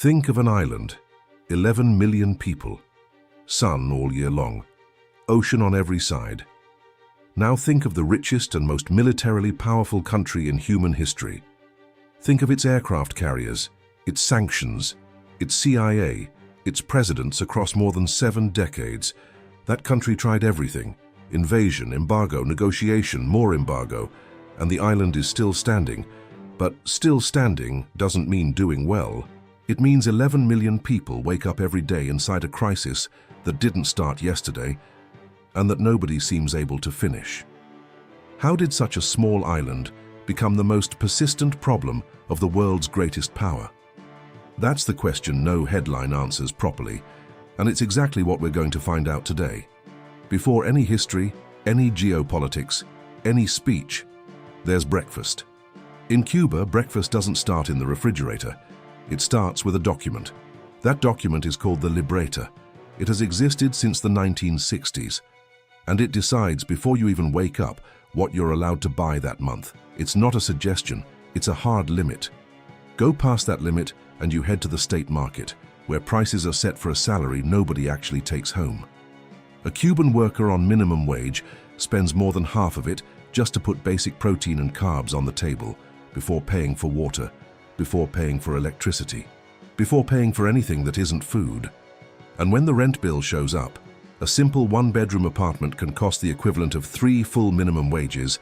Think of an island, 11 million people, sun all year long, ocean on every side. Now think of the richest and most militarily powerful country in human history. Think of its aircraft carriers, its sanctions, its CIA, its presidents across more than 7 decades. That country tried everything: invasion, embargo, negotiation, more embargo, and the island is still standing. But still standing doesn't mean doing well. It means 11 million people wake up every day inside a crisis that didn't start yesterday and that nobody seems able to finish. How did such a small island become the most persistent problem of the world's greatest power? That's the question no headline answers properly, and it's exactly what we're going to find out today. Before any history, any geopolitics, any speech, there's breakfast. In Cuba, breakfast doesn't start in the refrigerator. It starts with a document. That document is called the libreta. It has existed since the 1960s, and it decides before you even wake up what you're allowed to buy that month. It's not a suggestion, it's a hard limit. Go past that limit and you head to the state market, where prices are set for a salary nobody actually takes home. A Cuban worker on minimum wage spends more than half of it just to put basic protein and carbs on the table, before paying for water, before paying for electricity, before paying for anything that isn't food. And when the rent bill shows up, a simple 1-bedroom apartment can cost the equivalent of 3 full minimum wages.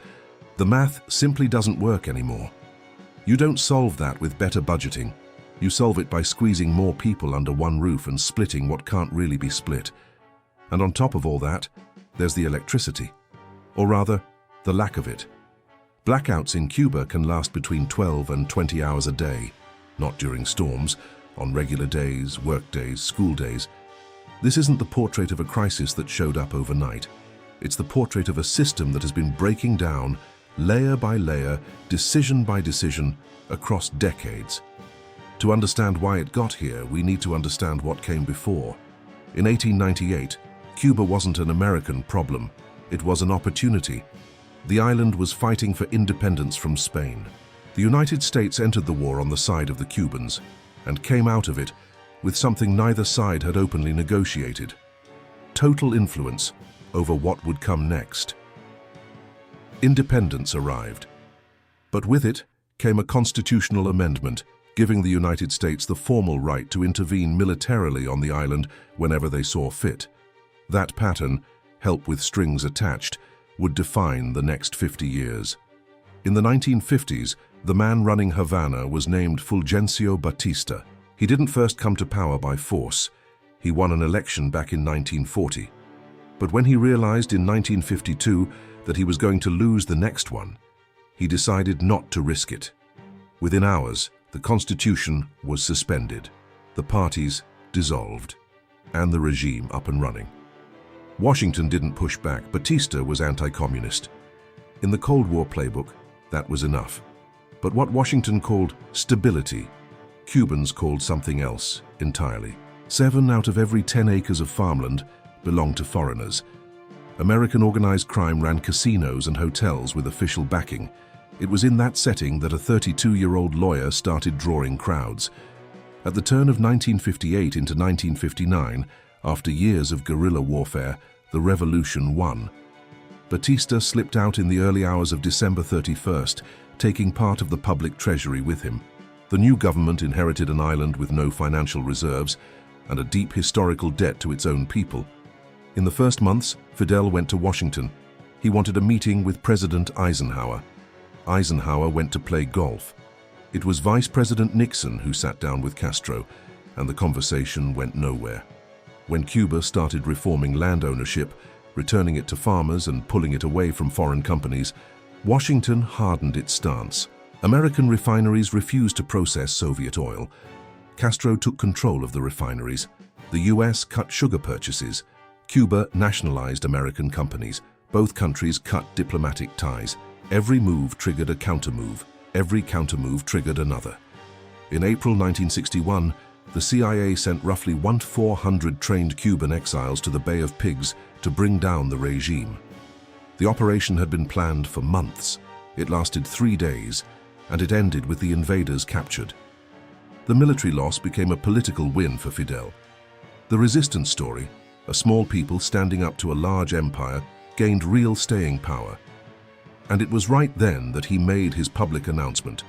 The math simply doesn't work anymore. You don't solve that with better budgeting. You solve it by squeezing more people under one roof and splitting what can't really be split. And on top of all that, there's the electricity. Or rather, the lack of it. Blackouts in Cuba can last between 12 and 20 hours a day, not during storms, on regular days, work days, school days. This isn't the portrait of a crisis that showed up overnight. It's the portrait of a system that has been breaking down, layer by layer, decision by decision, across decades. To understand why it got here, we need to understand what came before. In 1898, Cuba wasn't an American problem. It was an opportunity. The island was fighting for independence from Spain. The United States entered the war on the side of the Cubans and came out of it with something neither side had openly negotiated: total influence over what would come next. Independence arrived, but with it came a constitutional amendment giving the United States the formal right to intervene militarily on the island whenever they saw fit. That pattern, help with strings attached, would define the next 50 years. In the 1950s, the man running Havana was named Fulgencio Batista. He didn't first come to power by force. He won an election back in 1940. But when he realized in 1952 that he was going to lose the next one, he decided not to risk it. Within hours, the Constitution was suspended, the parties dissolved, and the regime up and running. Washington didn't push back. Batista was anti-communist. In the Cold War playbook, that was enough. But what Washington called stability, Cubans called something else entirely. 7 out of every 10 acres of farmland belonged to foreigners. American organized crime ran casinos and hotels with official backing. It was in that setting that a 32-year-old lawyer started drawing crowds. At the turn of 1958 into 1959, after years of guerrilla warfare, the revolution won. Batista slipped out in the early hours of December 31st, taking part of the public treasury with him. The new government inherited an island with no financial reserves and a deep historical debt to its own people. In the first months, Fidel went to Washington. He wanted a meeting with President Eisenhower. Eisenhower went to play golf. It was Vice President Nixon who sat down with Castro, and the conversation went nowhere. When Cuba started reforming land ownership, returning it to farmers and pulling it away from foreign companies, Washington hardened its stance. American refineries refused to process Soviet oil. Castro took control of the refineries. The US cut sugar purchases. Cuba nationalized American companies. Both countries cut diplomatic ties. Every move triggered a countermove. Every countermove triggered another. In April 1961, the CIA sent roughly 1,400 trained Cuban exiles to the Bay of Pigs to bring down the regime. The operation had been planned for months. It lasted 3 days, and it ended with the invaders captured. The military loss became a political win for Fidel. The resistance story, a small people standing up to a large empire, gained real staying power. And it was right then that he made his public announcement.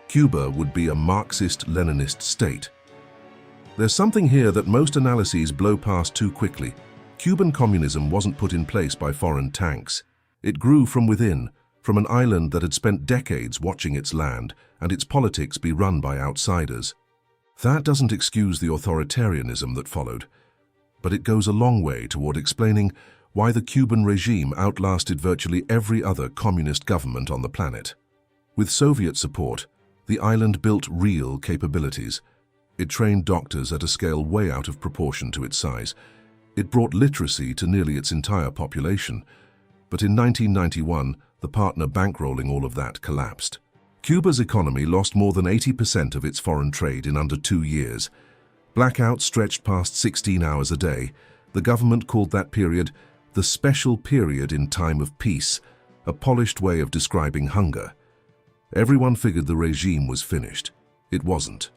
Cuba would be a Marxist-Leninist state. There's something here that most analyses blow past too quickly. Cuban communism wasn't put in place by foreign tanks. It grew from within, from an island that had spent decades watching its land and its politics be run by outsiders. That doesn't excuse the authoritarianism that followed, but it goes a long way toward explaining why the Cuban regime outlasted virtually every other communist government on the planet. With Soviet support, the island built real capabilities. It trained doctors at a scale way out of proportion to its size. It brought literacy to nearly its entire population. But in 1991, the partner bankrolling all of that collapsed. Cuba's economy lost more than 80% of its foreign trade in under 2 years. Blackouts stretched past 16 hours a day. The government called that period the special period in time of peace, a polished way of describing hunger. Everyone figured the regime was finished. It wasn't.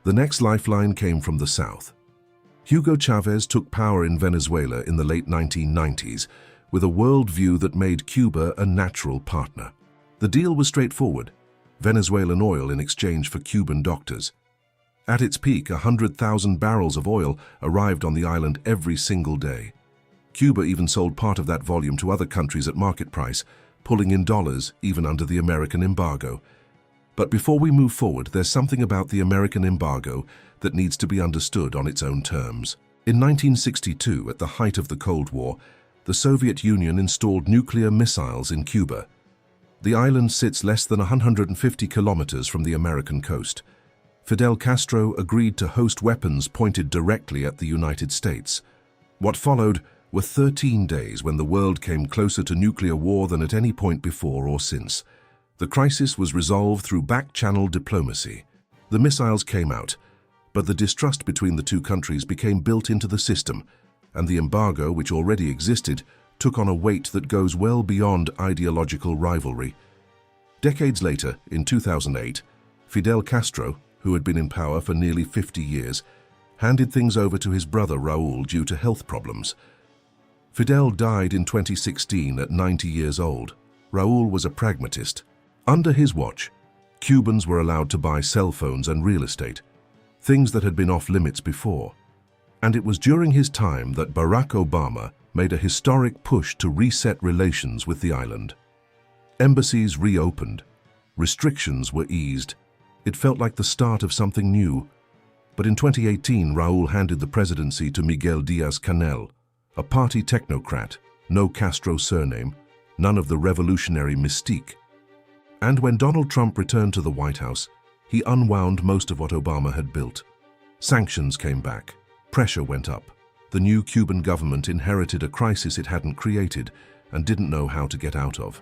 The next lifeline came from the south. Hugo Chavez took power in Venezuela in the late 1990s with a worldview that made Cuba a natural partner. The deal was straightforward: Venezuelan oil in exchange for Cuban doctors. At its peak, 100,000 barrels of oil arrived on the island every single day. Cuba even sold part of that volume to other countries at market price, pulling in dollars even under the American embargo. But before we move forward, there's something about the American embargo that needs to be understood on its own terms. In 1962, at the height of the Cold War, the Soviet Union installed nuclear missiles in Cuba. The island sits less than 150 kilometers from the American coast. Fidel Castro agreed to host weapons pointed directly at the United States. What followed were 13 days when the world came closer to nuclear war than at any point before or since. The crisis was resolved through back-channel diplomacy. The missiles came out, but the distrust between the two countries became built into the system, and the embargo, which already existed, took on a weight that goes well beyond ideological rivalry. Decades later, in 2008, Fidel Castro, who had been in power for nearly 50 years, handed things over to his brother Raúl due to health problems. Fidel died in 2016 at 90 years old. Raúl was a pragmatist. Under his watch, Cubans were allowed to buy cell phones and real estate, things that had been off limits before. And it was during his time that Barack Obama made a historic push to reset relations with the island. Embassies reopened. Restrictions were eased. It felt like the start of something new. But in 2018, Raúl handed the presidency to Miguel Díaz-Canel, a party technocrat, no Castro surname, none of the revolutionary mystique. And when Donald Trump returned to the White House, he unwound most of what Obama had built. Sanctions came back. Pressure went up. The new Cuban government inherited a crisis it hadn't created and didn't know how to get out of.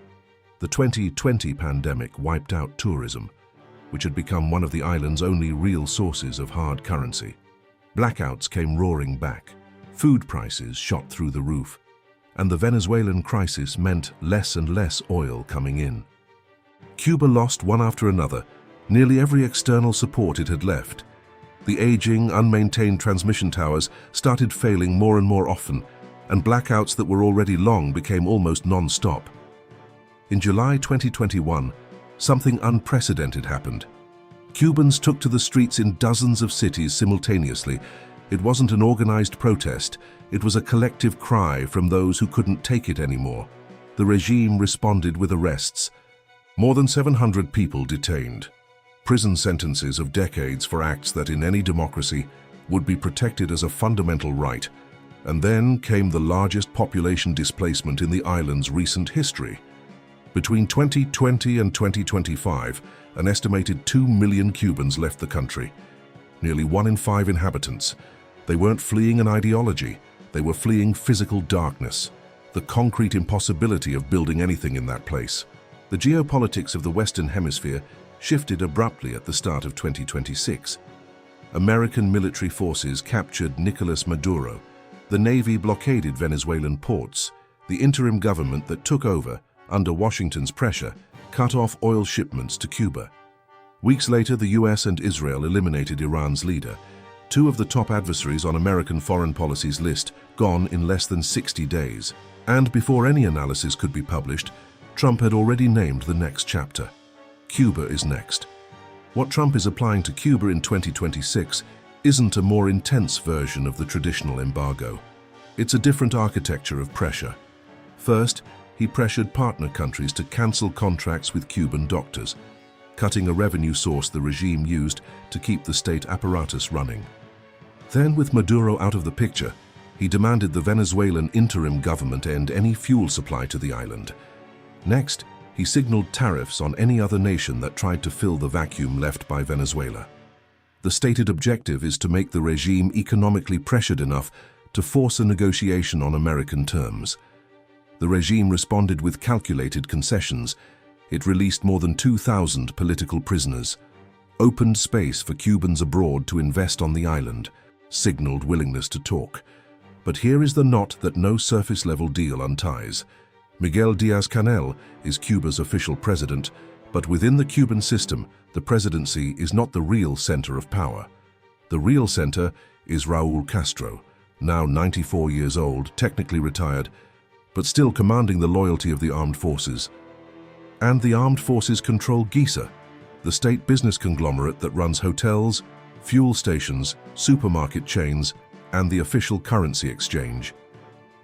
The 2020 pandemic wiped out tourism, which had become one of the island's only real sources of hard currency. Blackouts came roaring back. Food prices shot through the roof, and the Venezuelan crisis meant less and less oil coming in. Cuba lost one after another nearly every external support it had left. The aging, unmaintained transmission towers started failing more and more often, and blackouts that were already long became almost non-stop. In July 2021, something unprecedented happened. Cubans took to the streets in dozens of cities simultaneously. It wasn't an organized protest, it was a collective cry from those who couldn't take it anymore. The regime responded with arrests. More than 700 people detained. Prison sentences of decades for acts that in any democracy would be protected as a fundamental right. And then came the largest population displacement in the island's recent history. Between 2020 and 2025, an estimated 2 million Cubans left the country. Nearly 1 in 5 inhabitants. They weren't fleeing an ideology, they were fleeing physical darkness, the concrete impossibility of building anything in that place. The geopolitics of the Western Hemisphere shifted abruptly at the start of 2026. American military forces captured Nicolas Maduro. The Navy blockaded Venezuelan ports. The interim government that took over, under Washington's pressure, cut off oil shipments to Cuba. Weeks later, the US and Israel eliminated Iran's leader, two of the top adversaries on American foreign policy's list, gone in less than 60 days. And before any analysis could be published, Trump had already named the next chapter. Cuba is next. What Trump is applying to Cuba in 2026 isn't a more intense version of the traditional embargo. It's a different architecture of pressure. First, he pressured partner countries to cancel contracts with Cuban doctors, cutting a revenue source the regime used to keep the state apparatus running. Then, with Maduro out of the picture, he demanded the Venezuelan interim government end any fuel supply to the island. Next, he signaled tariffs on any other nation that tried to fill the vacuum left by Venezuela. The stated objective is to make the regime economically pressured enough to force a negotiation on American terms. The regime responded with calculated concessions. It released more than 2,000 political prisoners, opened space for Cubans abroad to invest on the island, signaled willingness to talk. But here is the knot that no surface-level deal unties. Miguel Díaz-Canel is Cuba's official president, but within the Cuban system, the presidency is not the real center of power. The real center is Raúl Castro, now 94 years old, technically retired, but still commanding the loyalty of the armed forces. And the armed forces control GISA, the state business conglomerate that runs hotels, fuel stations, supermarket chains, and the official currency exchange.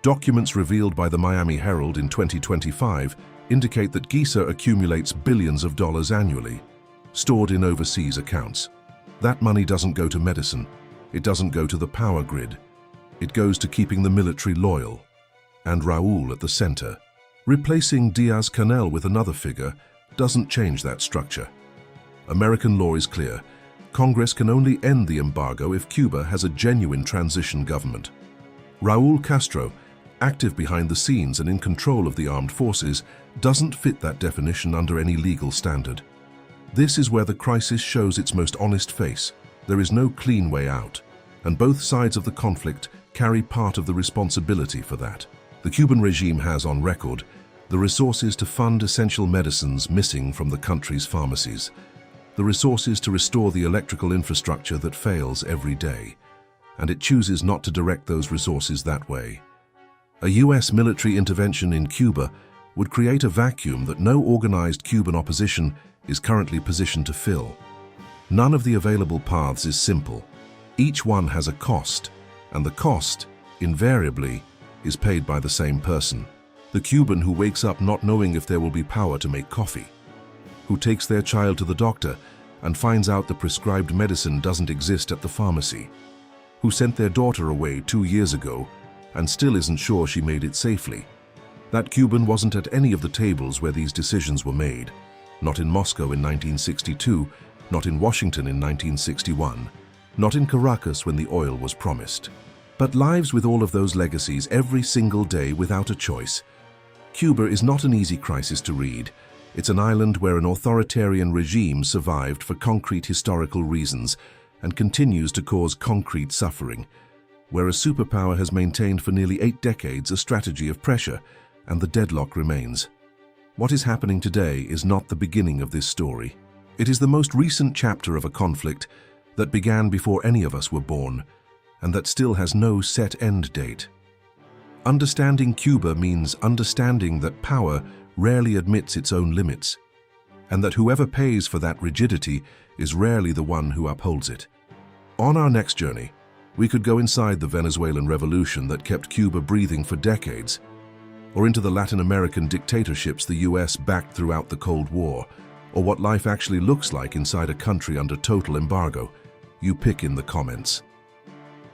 Documents revealed by the Miami Herald in 2025 indicate that GISA accumulates billions of dollars annually, stored in overseas accounts. That money doesn't go to medicine. It doesn't go to the power grid. It goes to keeping the military loyal. And Raúl at the center. Replacing Díaz-Canel with another figure doesn't change that structure. American law is clear. Congress can only end the embargo if Cuba has a genuine transition government. Raúl Castro, active behind the scenes and in control of the armed forces, doesn't fit that definition under any legal standard. This is where the crisis shows its most honest face. There is no clean way out, and both sides of the conflict carry part of the responsibility for that. The Cuban regime has on record the resources to fund essential medicines missing from the country's pharmacies, the resources to restore the electrical infrastructure that fails every day, and it chooses not to direct those resources that way. A US military intervention in Cuba would create a vacuum that no organized Cuban opposition is currently positioned to fill. None of the available paths is simple. Each one has a cost, and the cost, invariably, is paid by the same person. The Cuban who wakes up not knowing if there will be power to make coffee, who takes their child to the doctor and finds out the prescribed medicine doesn't exist at the pharmacy, who sent their daughter away 2 years ago and still isn't sure she made it safely. That Cuban wasn't at any of the tables where these decisions were made. Not in Moscow in 1962, not in Washington in 1961, not in Caracas when the oil was promised. But lives with all of those legacies every single day without a choice. Cuba is not an easy crisis to read. It's an island where an authoritarian regime survived for concrete historical reasons and continues to cause concrete suffering, where a superpower has maintained for nearly 8 decades a strategy of pressure, and the deadlock remains. What is happening today is not the beginning of this story. It is the most recent chapter of a conflict that began before any of us were born, and that still has no set end date. Understanding Cuba means understanding that power rarely admits its own limits, and that whoever pays for that rigidity is rarely the one who upholds it. On our next journey, we could go inside the Venezuelan revolution that kept Cuba breathing for decades, or into the Latin American dictatorships the US backed throughout the Cold War, or what life actually looks like inside a country under total embargo. You pick in the comments.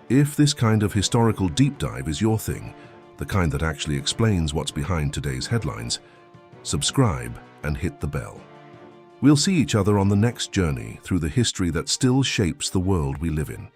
If this kind of historical deep dive is your thing, the kind that actually explains what's behind today's headlines, subscribe and hit the bell. We'll see each other on the next journey through the history that still shapes the world we live in.